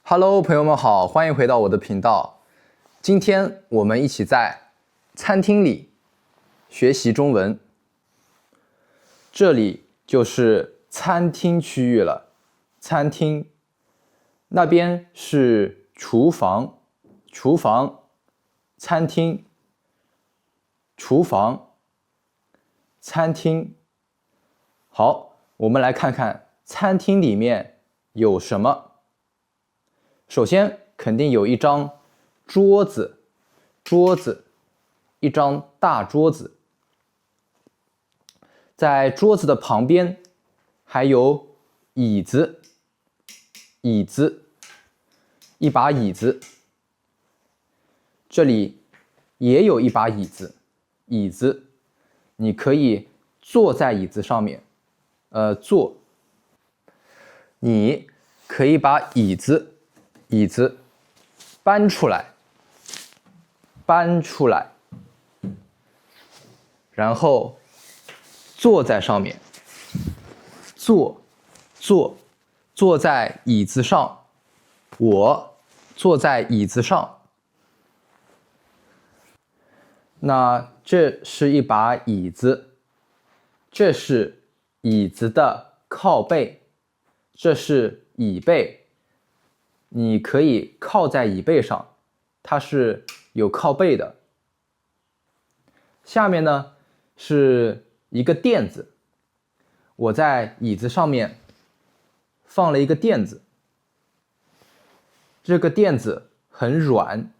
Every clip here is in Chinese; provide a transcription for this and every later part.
Hello， 朋友们好，欢迎回到我的频道。今天我们一起在餐厅里学习中文。这里就是餐厅区域了，餐厅那边是厨房，厨房，餐厅，厨房，餐厅。好，我们来看看餐厅里面有什么。首先肯定有一张桌子，一张大桌子。在桌子的旁边还有椅子，一把椅子。这里也有一把椅子，你可以坐在椅子上面，你可以把椅子搬出来，然后坐在上面，坐在椅子上，我坐在椅子上。那这是一把椅子，这是椅子的靠背，这是椅背。你可以靠在椅背上，它是有靠背的。下面呢是一个垫子，我在椅子上面放了一个垫子，这个垫子很软，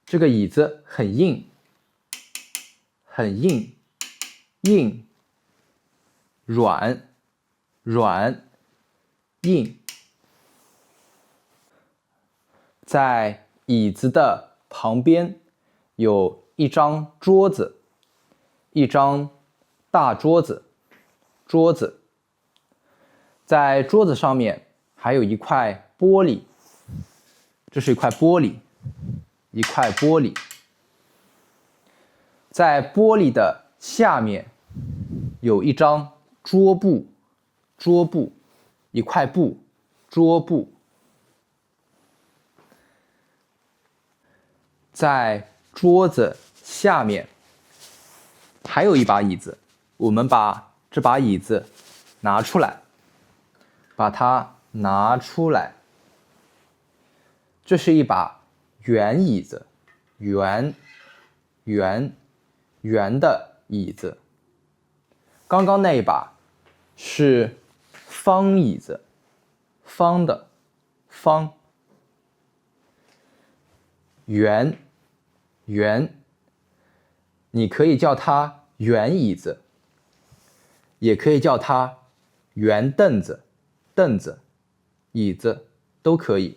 这个椅子很硬，软，硬。在椅子的旁边有一张桌子，一张大桌子，在桌子上面还有一块玻璃，这是一块玻璃，在玻璃的下面有一张桌布，一块布，桌布。在桌子下面还有一把椅子，我们把这把椅子拿出来，这是一把圆椅子，圆的椅子。刚刚那一把是方椅子，方，圆，你可以叫它圆椅子，也可以叫它圆凳子，椅子都可以。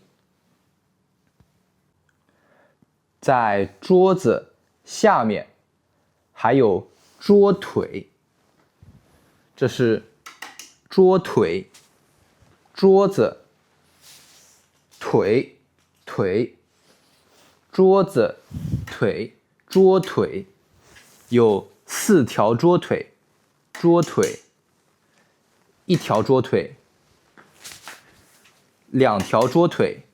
在桌子下面还有桌腿，这是桌腿，桌子，腿，桌子，桌腿，有4条桌腿，1条桌腿，2条桌腿，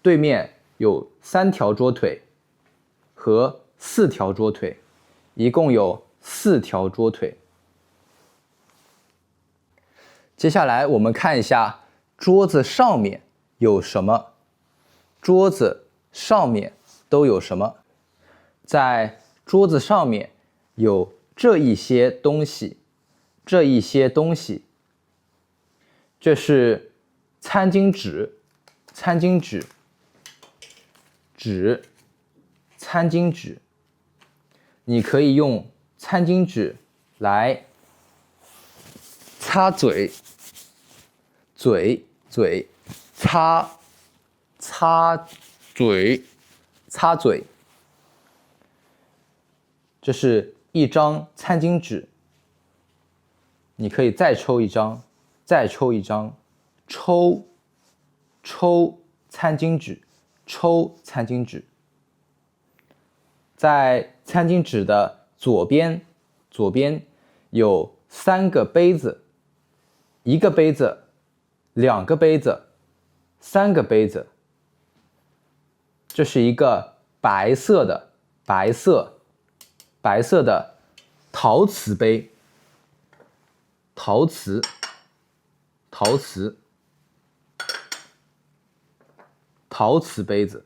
对面有3条桌腿和4条桌腿，一共有4条桌腿。接下来我们看一下桌子上面有什么，桌子上面都有什么。在桌子上面有这一些东西，这是餐巾纸，你可以用餐巾纸来擦嘴，擦嘴。这是一张餐巾纸，你可以再抽一张，抽餐巾纸。在餐巾纸的左边有3个杯子，一个杯子、两个杯子、三个杯子。这是一个白色的陶瓷杯，陶瓷杯子。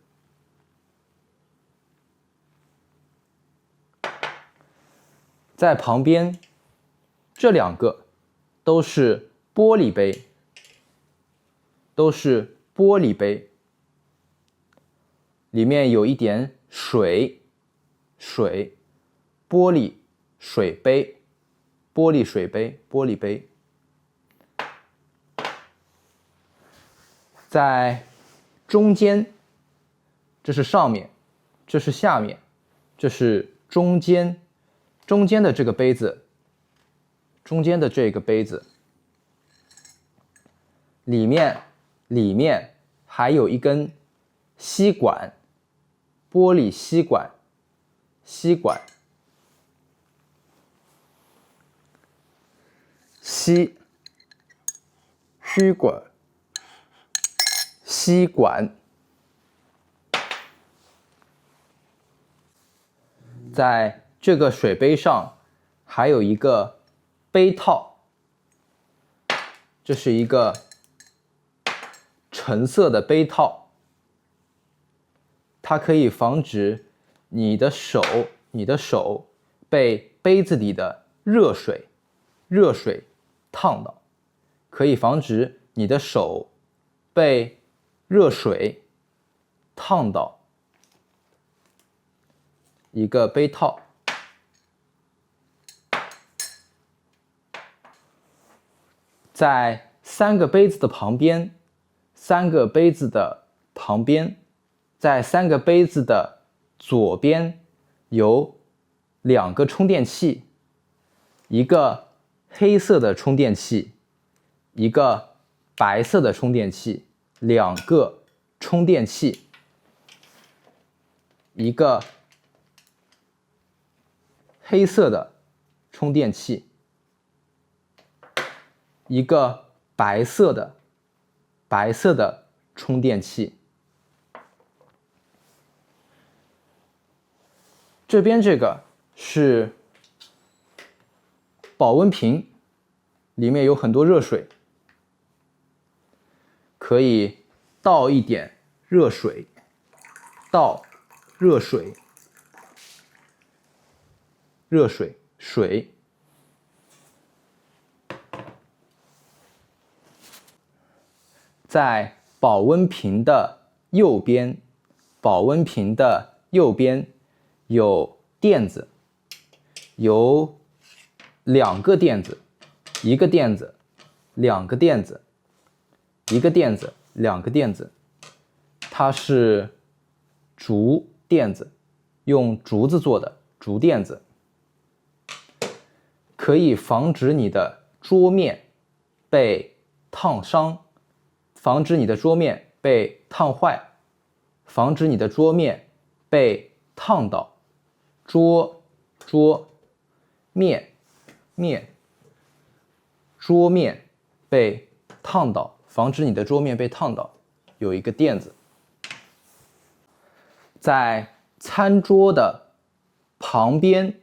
在旁边，这两个都是玻璃杯，里面有一点水，玻璃水杯。在中间，这是上面，这是下面，这是中间的这个杯子，里面还有一根吸管，玻璃吸管，吸管。在这个水杯上还有一个杯套，这是一个橙色的杯套，它可以防止你的手被杯子里的热水烫到，可以防止你的手被热水烫到。一个杯套。在三个杯子的旁边，在三个杯子的左边有两个充电器，一个黑色的充电器，一个白色的充电器，两个充电器，一个黑色的充电器，一个白色的充电器。这边这个是保温瓶，里面有很多热水，可以倒一点热水，水。在保温瓶的右边，有垫子，有两个垫子，一个垫子，两个垫子，一个垫子，两个垫子。它是竹垫子，用竹子做的竹垫子，可以防止你的桌面被烫伤，防止你的桌面被烫坏，防止你的桌面被烫到。桌面被烫到，防止你的桌面被烫到，有一个垫子。在餐桌的旁边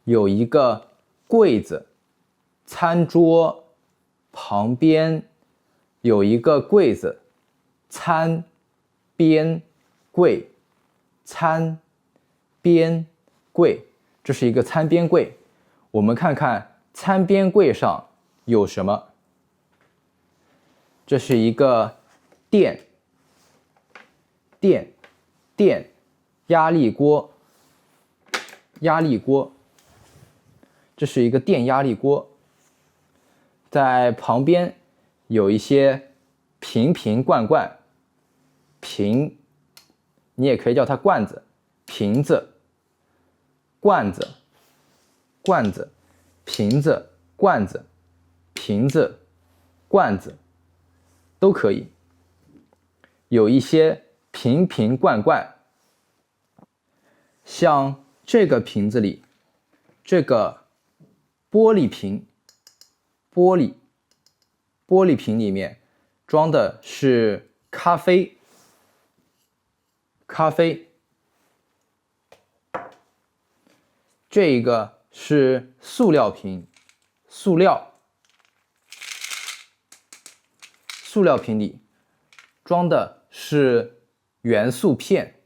有一个柜子，餐桌旁边有一个柜子，餐边柜，这是一个餐边柜。我们看看餐边柜上有什么。这是一个电压力锅，这是一个电压力锅。在旁边有一些瓶罐，你也可以叫它罐子，瓶子，罐子，瓶子，罐子，瓶子，罐子，都可以。有一些瓶罐，像这个瓶子里，这个玻璃瓶，玻璃瓶里面装的是咖啡，这一个是塑料瓶，塑料瓶里装的是元素片，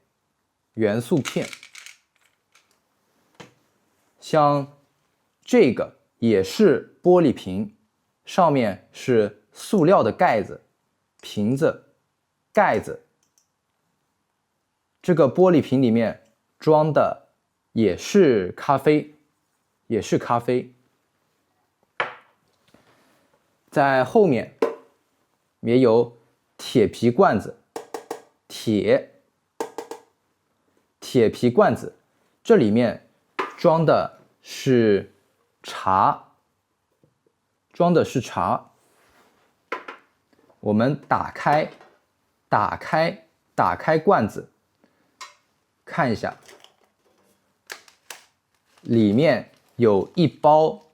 像这个也是玻璃瓶，上面是塑料的盖子，瓶子，盖子。这个玻璃瓶里面装的也是咖啡，在后面也有铁皮罐子，铁皮罐子，这里面装的是茶，我们打开罐子，看一下，里面有一包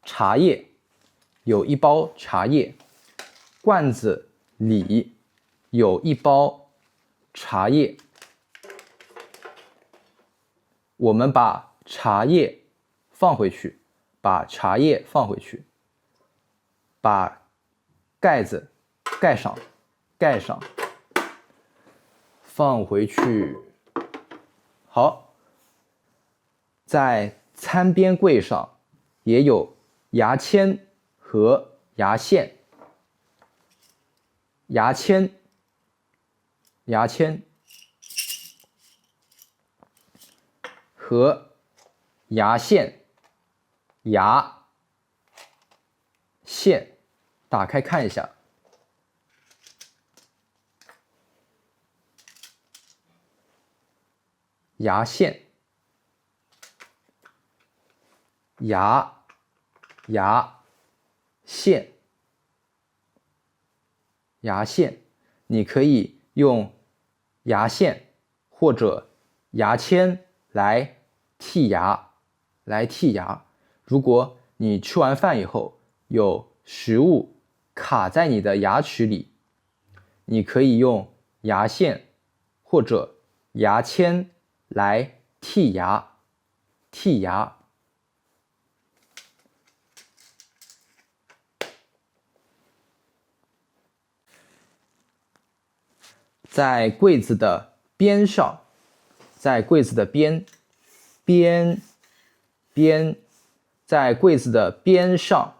茶叶，罐子里有一包茶叶，我们把茶叶放回去，把盖子盖上，放回去。好，在餐边柜上也有牙签和牙线，和牙线，打开看一下，牙线，你可以用牙线或者牙签来剔牙。如果你吃完饭以后有食物卡在你的牙齿里，你可以用牙线或者牙签来剔牙。在柜子的边上，在柜子的边上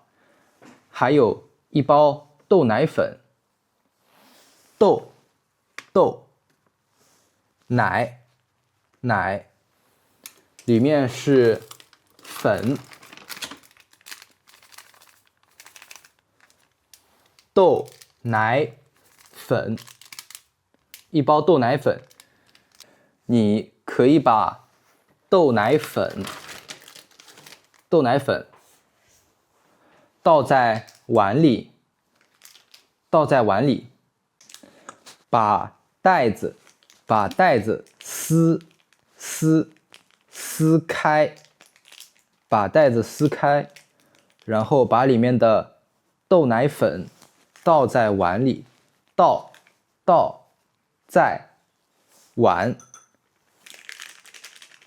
还有一包豆奶粉，奶里面是粉，豆奶粉，一包豆奶粉，你可以把豆奶粉倒在碗里，把袋子撕开，然后把里面的豆奶粉倒在碗里，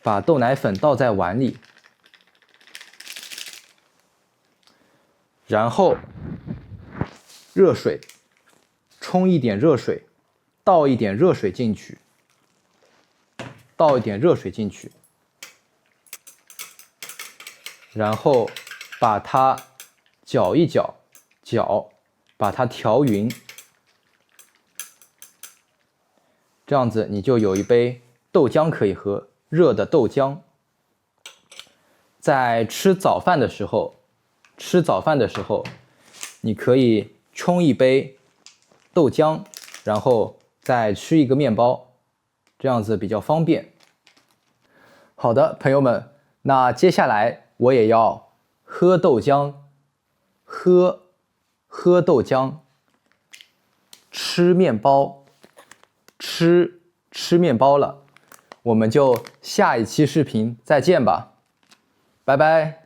把豆奶粉倒在碗里，然后热水，冲一点热水，倒一点热水进去，然后把它搅一搅，把它调匀，这样子你就有一杯豆浆可以喝，热的豆浆。在吃早饭的时候，你可以冲一杯豆浆，然后再吃一个面包，这样子比较方便。好的，朋友们，那接下来我也要喝豆浆，吃面包，吃面包了。我们就下一期视频再见吧，拜拜。